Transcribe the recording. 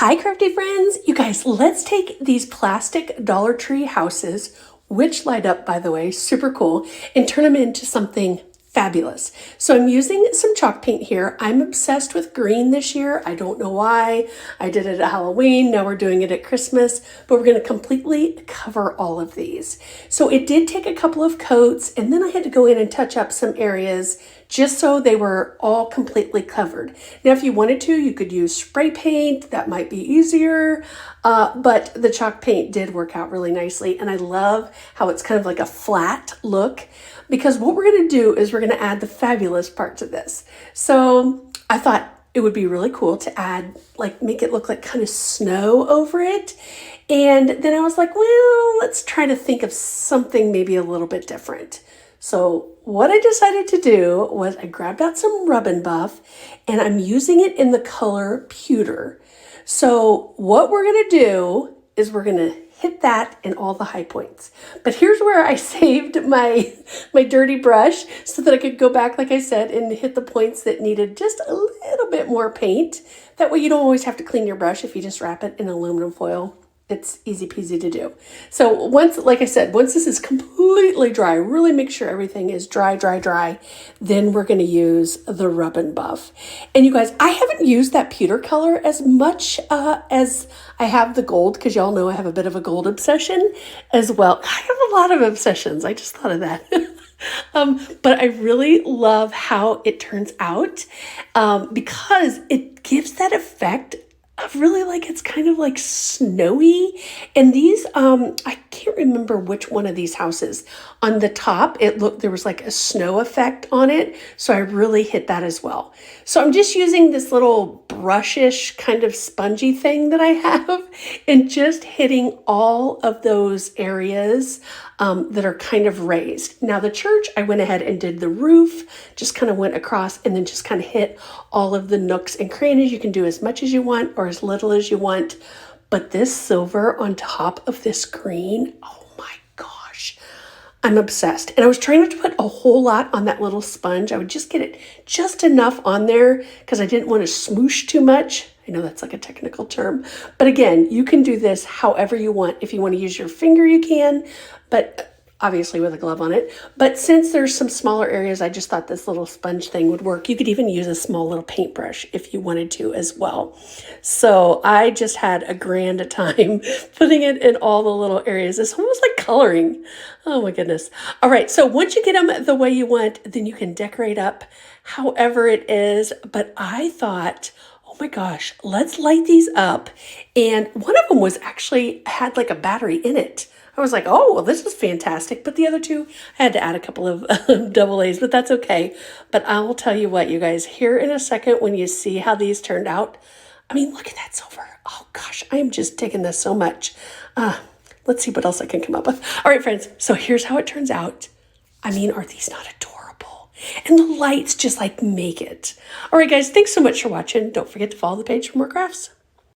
Hi, crafty friends. You guys, let's take these plastic Dollar Tree houses, which light up, by the way, super cool, and turn them into something fabulous. So I'm using some chalk paint here. I'm obsessed with green this year. I don't know why. I did it at Halloween. Now we're doing it at Christmas, but we're going to completely cover all of these. So it did take a couple of coats, and then I had to go in and touch up some areas just so they were all completely covered. Now, if you wanted to, you could use spray paint. That might be easier, but the chalk paint did work out really nicely, and I love how it's kind of like a flat look, because what we're going to do is we're going to add the fabulous part to this. So I thought it would be really cool to add, like, make it look like kind of snow over it. And then I was like, well, let's try to think of something maybe a little bit different. So what I decided to do was I grabbed out some Rub and Buff, and I'm using it in the color Pewter. So what we're going to do is we're going to hit that in all the high points. But here's where I saved my dirty brush so that I could go back, like I said, and hit the points that needed just a little bit more paint. That way you don't always have to clean your brush if you just wrap it in aluminum foil. It's easy peasy to do. So once, like I said, once this is completely dry, really make sure everything is dry, then we're going to use the Rub and Buff. And you guys, I haven't used that pewter color as much as I have the gold, because y'all know I have a bit of a gold obsession as well. I have a lot of obsessions. I just thought of that. But I really love how it turns out because it gives that effect of really, like, it's kind of like snowy. And these, I can't remember which one of these houses. On the top, there was like a snow effect on it. So I really hit that as well. So I'm just using this little brushish kind of spongy thing that I have and just hitting all of those areas that are kind of raised. Now the church, I went ahead and did the roof, just kind of went across and then just kind of hit all of the nooks and crannies. You can do as much as you want or as little as you want. But this silver on top of this green, oh my gosh, I'm obsessed. And I was trying not to put a whole lot on that little sponge. I would just get it just enough on there because I didn't want to smoosh too much. I know that's like a technical term, but again, you can do this however you want. If you want to use your finger, you can, but obviously with a glove on it. But since there's some smaller areas, I just thought this little sponge thing would work. You could even use a small little paintbrush if you wanted to as well. So I just had a grand time putting it in all the little areas. It's almost like coloring. Oh my goodness. All right, so once you get them the way you want, then you can decorate up however it is. But I thought, oh my gosh, let's light these up. And one of them was actually had like a battery in it. I was like, oh, well, this is fantastic. But the other two, I had to add a couple of double A's, but that's okay. But I will tell you what, you guys, here in a second when you see how these turned out. I mean, look at that silver. Oh gosh, I am just digging this so much. Let's see what else I can come up with. All right, friends, so here's how it turns out. I mean, are these not adorable? And the lights just like make it. All right, guys, thanks so much for watching. Don't forget to follow the page for more crafts.